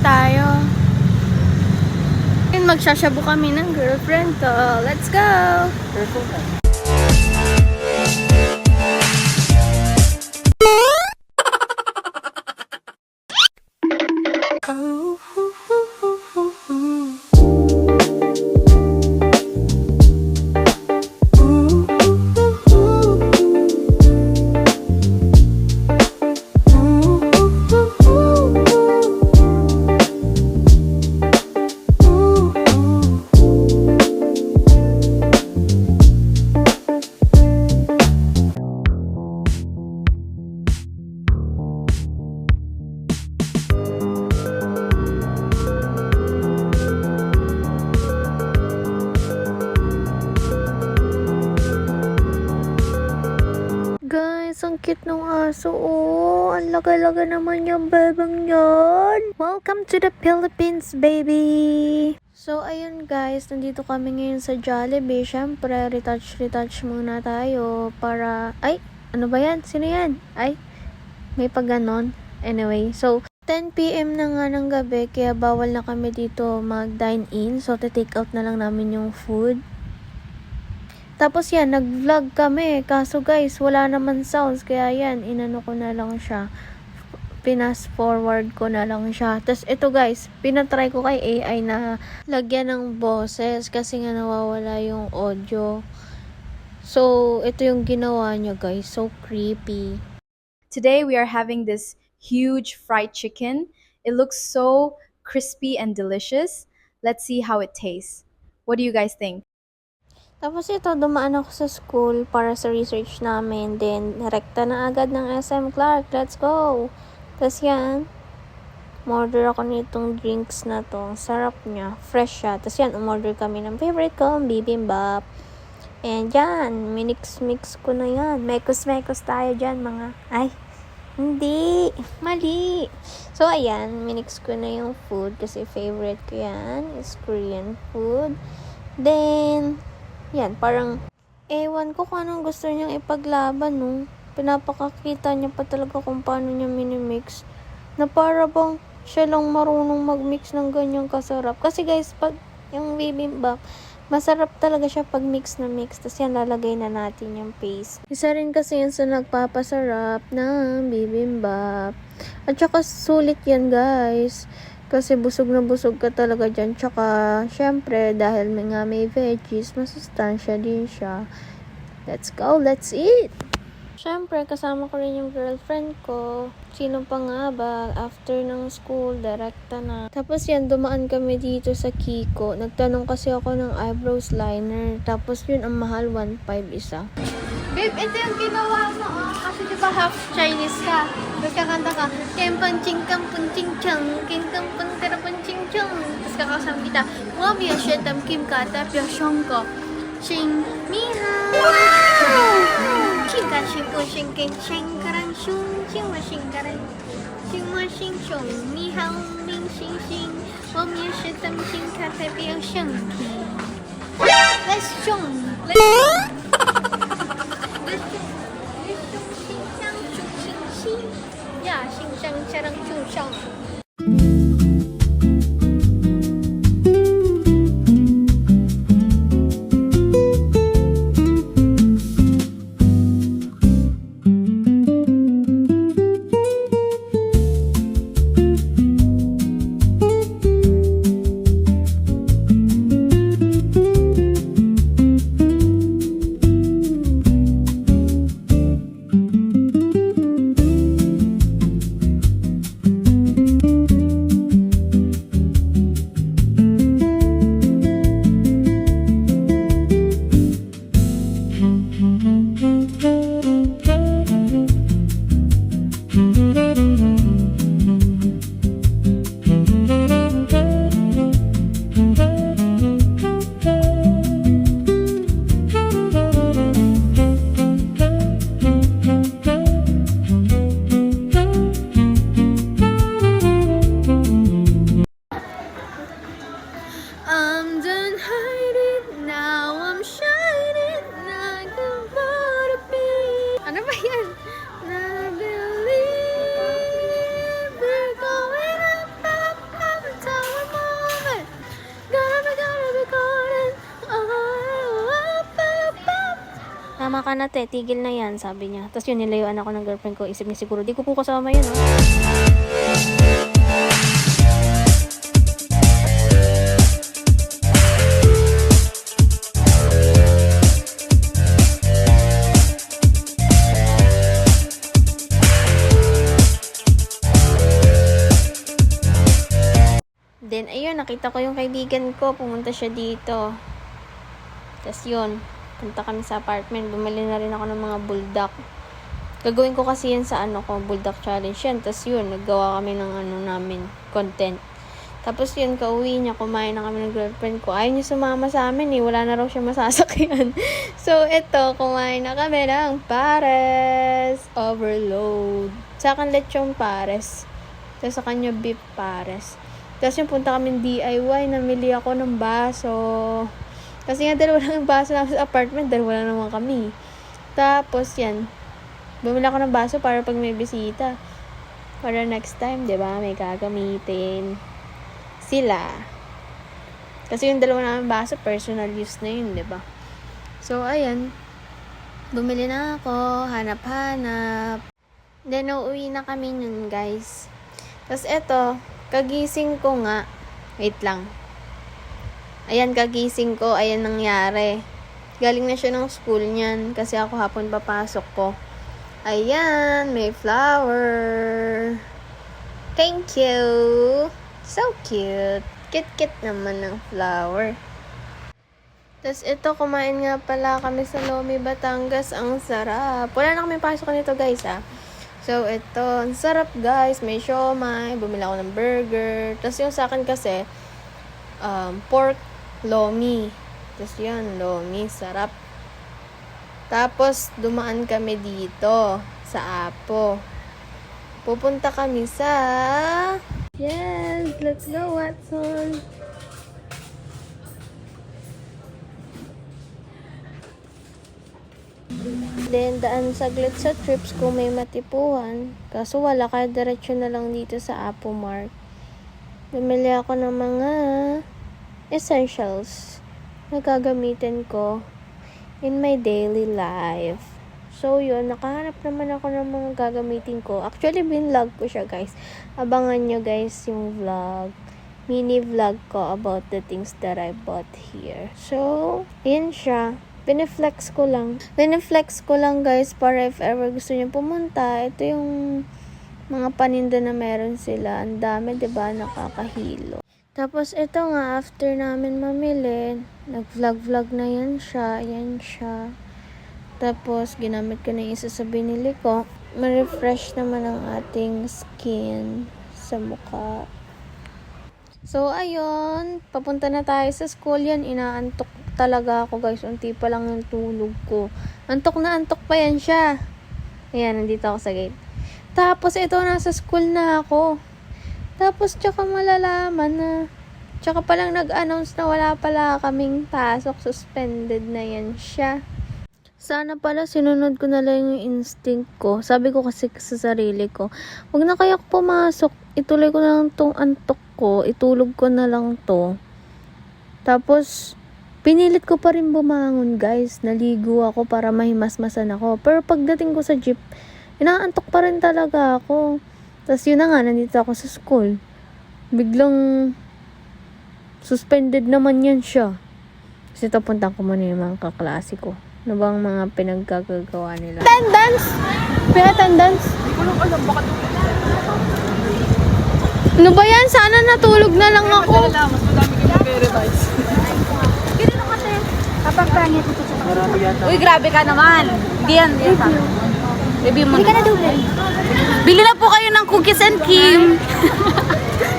tayo. And magsashabu kami ng girlfriend ko. Let's go! Guys, ang cute ng aso. Oh, ang laga-laga naman yung bebang yan. Welcome to the Philippines, baby! So, ayun guys, nandito kami ngayon sa Jollibee. Siyempre, retouch muna tayo para... Ay, ano ba yan? Sino yan? Ay, may pag ganon. Anyway, so, 10 PM na nga ng gabi, kaya bawal na kami dito mag-dine in. So, take out na lang namin yung food. Tapos yan, nag-vlog kami. Kaso guys, wala naman sounds. Kaya yan, inano ko na lang siya. Pinas forward ko na lang siya. Tapos ito guys, pinatry ko kay AI na lagyan ng boses. Kasi nga nawawala yung audio. So, ito yung ginawa niya guys. So creepy. Today we are having this huge fried chicken. It looks so crispy and delicious. Let's see how it tastes. What do you guys think? Tapos ito, dumaan ako sa school para sa research namin. Then, rekta na agad ng SM Clark. Let's go! Tapos yan, umorder ako nitong drinks na to. Ang sarap niya. Fresh siya. Tapos yan, umorder kami ng favorite ko, bibimbap. And yan, minix-mix ko na yan. Mekos-mekos tayo dyan, mga... Ay, hindi. Mali. So, ayan, minix ko na yung food kasi favorite ko yan is Korean food. Then... Yan, parang, ewan ko kung anong gusto niyang ipaglaban, no? Pinapakakita niya pa talaga kung paano niya minimix. Na para bang siya lang marunong magmix ng ganyang kasarap. Kasi guys, pag yung bibimbap, masarap talaga siya pag mix na mix. Tapos yan, lalagay na natin yung paste. Isa rin kasi yan sa nagpapasarap ng bibimbap. At saka sulit yan, guys. Kasi busog na busog ka talaga dyan. Tsaka, syempre, dahil may veggies, masustansya din siya. Let's go, let's eat! Syempre, kasama ko rin yung girlfriend ko. Sino pa nga ba? After ng school, direkta na. Tapos yan, dumaan kami dito sa Kiko. Nagtanong kasi ako ng eyebrows liner. Tapos yun, ang mahal, 1.5 isa. Babe, ito yung ginawa mo, oh. Kasi diba half Chinese ka. Tapos kakanta ka, Kempang ching kampang ching chang, Kim kampang terapang ching chang. Tapos kakasama kita, Wabia shetam kim kata pya shong ko. Ching miha. Ching ka ching po ching king ching karang shung. Ching wa ching karang. Ching wa ching shong. Miha ming ching ching. Wabia shetam ching kata pya shong ki. Let's shong. Let's呀，心上加上就上。Tama ka na, te. Tigil na yan, sabi niya. Tapos yun, nilayuan ako ng girlfriend ko. Isip niya siguro, di ko po kasama yun, oh. Then, ayun, nakita ko yung kaibigan ko. Pumunta siya dito. Tapos yun, punta kami sa apartment. Bumili na rin ako ng mga buldak. Gagawin ko kasi yan sa buldak challenge yan. Tapos yun, naggawa kami ng namin, content. Tapos yun, kauwi niya, kumain na kami ng girlfriend ko. Ayaw niya sumama sa amin eh. Wala na raw siya masasakyan. So, eto, kumain na kami ng pares. Overload. Sa akin, lechong pares. Tapos sa kanya, beef pares. Tapos yung punta kami DIY, namili ako ng baso. Kasi nga dalawa lang yung baso namin sa apartment, dalawa lang naman kami. Tapos yan, bumili ako ng baso para pag may bisita. Para next time, di ba, may gagamitin sila. Kasi yung dalawa namin baso, personal use na yun, di ba? So, ayan, bumili na ako, hanap-hanap. Then, uuwi na kami nun, guys. Tapos eto, kagising ko nga. Wait lang. Ayan, kagising ko. Ayan nangyari. Galing na siya ng school niyan. Kasi ako hapon papasok ko. Ayan, may flower. Thank you. So cute. Cute naman ng flower. Tapos ito, kumain nga pala kami sa Lomi, Batangas. Ang sarap. Wala na kami pasok nito, guys, ah. So, ito. Ang sarap, guys. May siomai. Bumili ako ng burger. Tapos yung sa akin kasi, pork lomi. Tapos yun, lomi. Sarap. Tapos, dumaan kami dito sa Apo. Pupunta kami sa... Yes! Let's go, Watson! Then, daan saglit sa trips kung may matipuhan. Kaso wala, kaya diretso na lang dito sa Apo Mart. Bumili ako ng mga essentials na gagamitin ko in my daily life. So, yun, nakahanap naman ako ng mga gagamitin ko. Actually, binlog ko siya, guys. Abangan nyo, guys, yung vlog. Mini vlog ko about the things that I bought here. So, yun siya. Pineflex ko lang. Guys, para if ever gusto niyo pumunta, ito yung mga paninda na meron sila. Ang dami, 'di ba? Nakakahilo. Tapos ito nga, after namin mamili, nag-vlog na yan siya. Ayan siya. Tapos ginamit ko na yung isa sa binili ko. Ma-refresh naman ang ating skin sa mukha. So, ayun. Papunta na tayo sa school. Yan, inaantok talaga ako, guys. Unti pa lang yung tulog ko. Antok na antok pa yan siya. Ayan, nandito ako sa gate. Tapos, ito, nasa school na ako. Tapos, tsaka malalaman na. Tsaka palang nag-announce na wala pala kaming pasok. Suspended na yan siya. Sana pala sinunod ko na lang yung instinct ko. Sabi ko kasi sa sarili ko, wag na kaya ako pumasok. Ituloy ko na lang tong antok ko. Itulog ko na lang to. Tapos, pinilit ko pa rin bumangon, guys. Naligo ako para mahimasmasan ako. Pero pagdating ko sa jeep, inaantok pa rin talaga ako. Tapos yun na nga, nandito ako sa school. Biglang suspended naman yan siya. Kasi tapuntan ko muna yung mga kaklase ko. Ano bang mga pinaggagawa nila? Attendance! Pin-attendance? Hindi ko lang alam, baka ano ba yan? Sana natulog na lang ako. Mas madami ka mag-revise. Ganun kasi. Kapag pangit ito sa Marami yata. Uy, grabe ka naman. Hindi yan. Review mo. Hindi ka na doble. Bili na po kayo ng cookies and cream.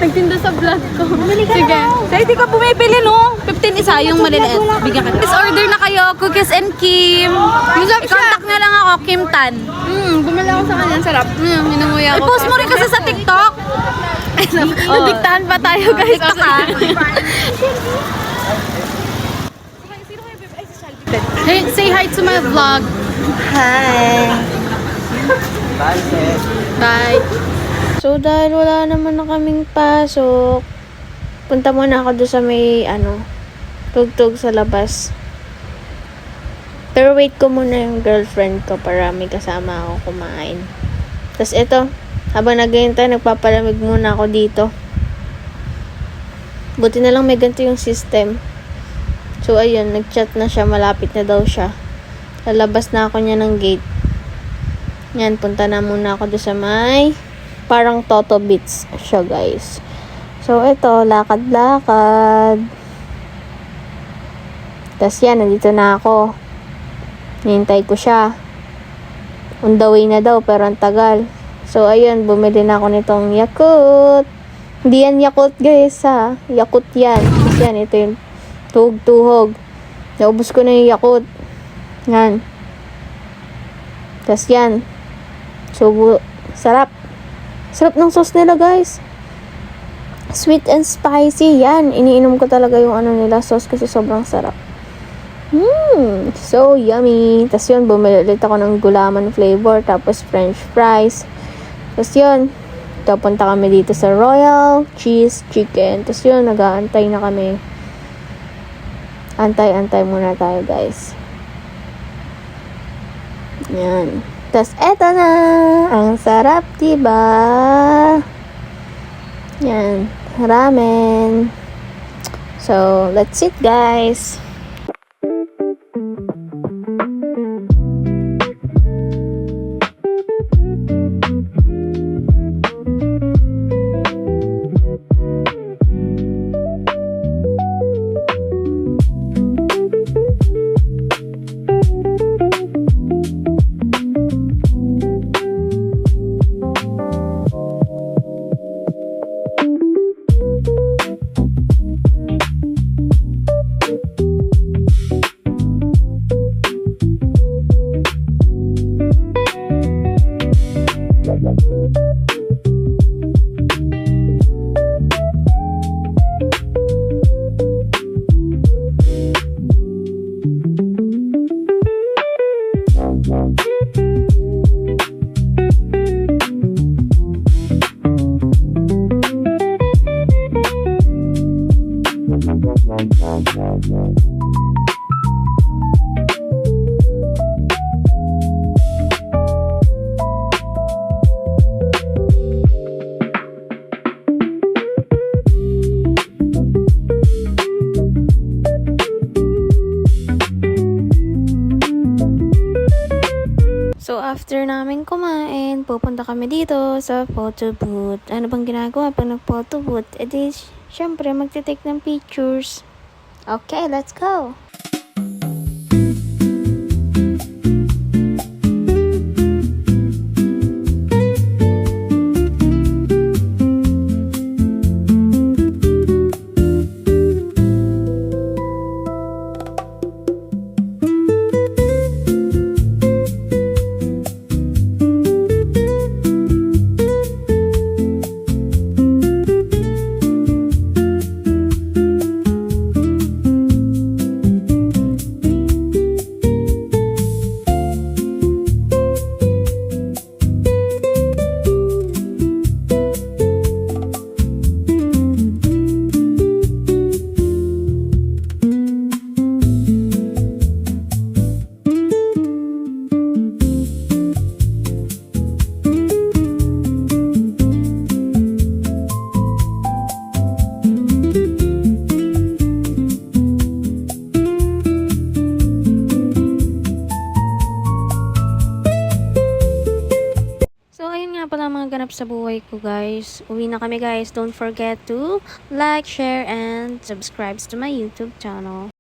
Nagtinda sa vlog ko. Sige. Kaya di ka bumibili, no? 15 isa yung maliliit. Bigyan ka. Please order na kayo, cookies and Kim. I-contact na lang ako, Kim Tan. Bumala ako sa kanya. Sarap. Minunguya ako. I-post mo rin kasi sa TikTok. Nadiktahan pa tayo, guys. Hey, say hi to my vlog. Hi. Bye, sis. Bye. So, dahil wala naman na kaming pasok, punta muna ako doon sa may, tugtog sa labas. Pero wait ko muna yung girlfriend ko para may kasama ako kumain. Tapos ito, habang naghihintay, nagpapalamig muna ako dito. Buti na lang may ganito yung system. So, ayun, nag-chat na siya. Malapit na daw siya. Lalabas na ako niya ng gate. Yan, punta na muna ako doon sa may parang Toto Beats siya, guys. So, ito, lakad-lakad. Tapos yan, nandito na ako. Nihintay ko siya. On the way na daw, pero ang tagal. So, ayun, bumili na ako nitong Yakult. Hindi yan Yakult, guys, ha. Yakult yan. Tapos yan, ito yung tuhog-tuhog. Naubos ko na yung Yakult. Yan. Tapos yan. So, sarap. Sarap ng sauce nila, guys. Sweet and spicy. Yan. Iniinom ko talaga yung ano nila sauce kasi sobrang sarap. So yummy. Tapos yun, bumili ulit ako ng gulaman flavor. Tapos french fries. Tapos yun, punta kami dito sa Royal Cheese Chicken. Tapos yun, nag-aantay na kami. Antay muna tayo, guys. Yan. Tapos eto na. Ang sarap, diba? Yan. Ramen. So, let's eat, guys. So, after namin kumain, pupunta kami dito sa photo booth. Ano bang ginagawa pag nag-photo booth? E di, syempre, magte-take ng pictures. Okay, let's go! Pala mga ganap sa buhay ko, guys. Uwi na kami, guys. Don't forget to like, share, and subscribe to my YouTube channel.